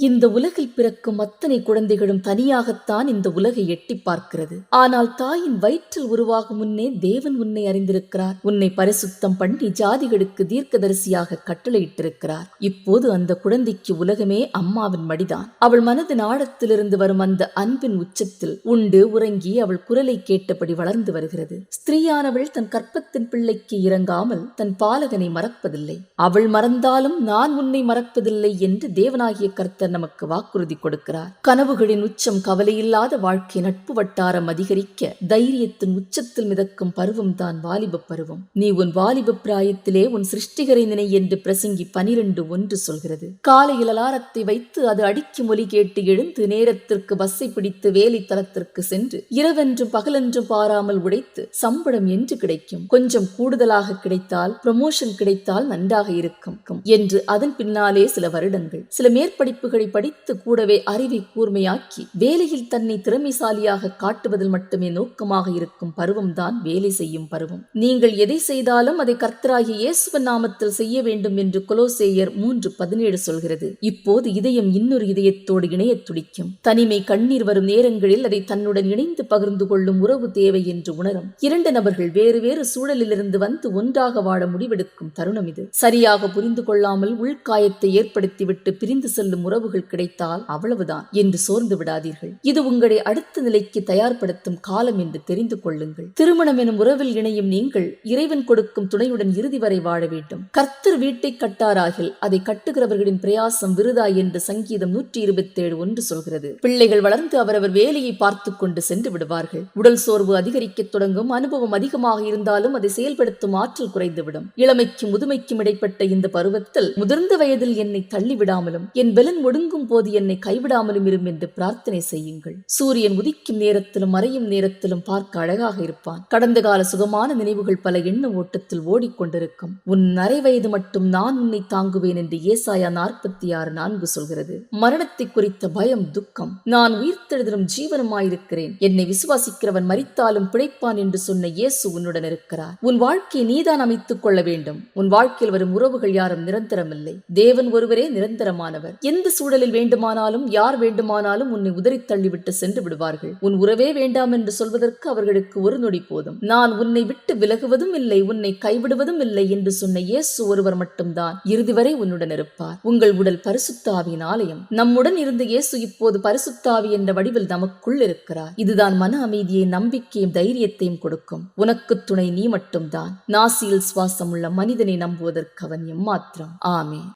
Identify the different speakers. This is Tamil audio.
Speaker 1: இந்த உலகில் பிறக்கும் அத்தனை குழந்தைகளும் தனியாகத்தான் இந்த உலகை எட்டி பார்க்கிறது. ஆனால் தாயின் வயிற்றில் உருவாகும் முன்னே தேவன் உன்னை அறிந்திருக்கிறார். உன்னை பரிசுத்தம் பண்ணி ஜாதிகளுக்கு தீர்க்கதரிசியாக கட்டளையிட்டிருக்கிறார். இப்போது அந்த குழந்தைக்கு உலகமே அம்மாவின் மடிதான். அவள் மனதின் ஆழத்திலிருந்து வரும் அந்த அன்பின் உச்சத்தில் உண்டு உறங்கி அவள் குரலை கேட்டபடி வளர்ந்து வருகிறது. ஸ்திரீயானவள் தன் கற்பத்தின் பிள்ளைக்கு இறங்காமல் தன் பாலகனை மறப்பதில்லை. அவள் மறந்தாலும் நான் உன்னை மறப்பதில்லை என்று தேவனாகிய கர்த்தர் நமக்கு வாக்குறுதி கொடுக்கிறார். கனவுகளின் உச்சம் கவலையில்லாத வாழ்க்கை நட்பு வட்டாரம் அதிகரிக்க தைரியத்தின் உச்சத்தில் மிதக்கும் பருவம் தான் வாலிப பருவம். நீ உன் வாலிப பிராயத்திலே உன் சிருஷ்டிகரை நினை என்று பிரசங்கி 12:1 சொல்கிறது. காலையில் அலாரத்தை வைத்து அது அடிக்கும் ஒலி கேட்டு எழுந்து நேரத்திற்கு பஸ்ஸை பிடித்து வேலை தளத்திற்கு சென்று இரவென்றும் பகலென்றும் பாராமல் உழைத்து சம்பளம் என்று கிடைக்கும், கொஞ்சம் கூடுதலாக கிடைத்தால் ப்ரமோஷன் கிடைத்தால் நன்றாக இருக்கும் என்று அதன் பின்னாலே சில வருடங்கள் சில மேற்படிப்புகளை படித்து கூடவே அறிவை கூர்மையாக்கி வேலையில் தன்னை திறமைசாலியாக காட்டுவதில் மட்டுமே நோக்கமாக இருக்கும் பருவம்தான் வேலை செய்யும் பருவம். நீங்கள் எதை செய்தாலும் அதை கர்த்தராகிய இயேசுவின் நாமத்தில் செய்ய வேண்டும் என்று கொலோசேயர் 3:17 சொல்கிறது. இப்போது இதயம் இன்னொரு இதயத்தோடு இணைய துடிக்கும். தனிமை கண்ணீர் வரும் நேரங்களில் அதை தன்னுடன் இணைந்து பகிர்ந்து கொள்ளும் உறவு தேவை என்று உணரும். 2 நபர்கள் வேறு வேறு சூழலிலிருந்து வந்து ஒன்றாக வாழ முடிவெடுக்கும் தருணம் இது. சரியாக புரிந்து கொள்ளாமல் உள்காயத்தை ஏற்படுத்திவிட்டு பிரிந்து செல்லும் உறவுகள் கிடைத்தால் அவ்வளவுதான் என்று சோர்ந்து விடாதீர்கள். இது உங்களை அடுத்த நிலைக்கு தயார்படுத்தும் காலம் என்று தெரிந்து கொள்ளுங்கள். திருமணம் எனும் உறவில் இணையும் நீங்கள் இறைவன் கொடுக்கும் துணையுடன் இறுதி வரை வாழ வேண்டும். கர்த்தர் வீட்டை கட்டாராகில் அதை கட்டுகிறவர்களின் பிரயாசம் விருதா என்று சங்கீதம் 127:1 சொல்கிறது. பிள்ளைகள் வளர்ந்து அவரவர் வேலையை பார்த்து கொண்டு சென்று விடுவார்கள். உடல் சோர்வு அதிகரிக்க தொடங்கும். அனுபவம் அதிகமாக இருந்தாலும் அதை செயல்படுத்தும் ஆற்றல் குறைந்துவிடும். இளமைக்கும் முதுமைக்கும் இடைப்பட்ட இந்த பருவத்தில் முதிர்ந்த வயதில் என்னை தள்ளிவிடாமலும் என் பலன் ஒடுங்கும் போது என்னை கைவிடாமலும் இரும் என்று பிரார்த்தனை செய்யுங்கள். சூரியன் உதிக்கும் நேரத்திலும் மறையும் நேரத்திலும் பார்க்க அழகாக இருப்பான். கடந்த கால சுகமான நினைவுகள் பல எண்ண ஓட்டத்தில் ஓடிக்கொண்டிருக்கும். உன் அரை வயது மட்டும் நான் உன்னை தாங்குவேன் என்று ஏசாயா 46:4 சொல்கிறது. மரணத்தை குறித்த பயம் துக்கம். நான் உயிர்த்தெழுதலும் ஜீவனுமாயிருக்கிறேன், என்னை விசுவாசிக்கிறவன் மரித்தாலும் பிழைப்பான் என்று சொன்ன இயேசு உன்னுடன் இருக்கிறார். உன் வாழ்க்கையை நீதான் அமைத்துக் கொள்ள வேண்டும். உன் வாழ்க்கையில் வரும் உறவுகள் யாரும் நிரந்தரமில்லை. தேவன் ஒருவரே நிரந்தரமானவர். எந்த சூழலில் வேண்டுமானாலும் யார் வேண்டுமானாலும் உன்னை உதறி தள்ளிவிட்டு சென்று விடுவார்கள். உன் உறவே வேண்டாம் என்று சொல்வதற்கு அவர்களுக்கு ஒரு நொடி போதும். நான் உன்னை விட்டு விலகுவதும் இல்லை, உன்னை கைவிடுவதும் இல்லை என்று சொன்ன இயேசு ஒருவர் மட்டும்தான் இறுதி வரை உன்னுடன் இருப்பார். உங்கள் உடல் பரிசுத்த ஆவியின் ஆலயம். நம்முடன் இருந்த இயேசு இப்போது பரிசுத்த ஆவி என்ற வடிவில் நமக்குள் இருக்கிறார். இதுதான் மன அமைதியை, நம்பிக்கையும் தைரியத்தையும் கொடுக்கும். உனக்கு துணை நீ மட்டும்தான். நாசியில் சுவாசம் உள்ள மனிதனை நம்புவதற்கு அவன் எம்மாத்திரம். ஆமென்.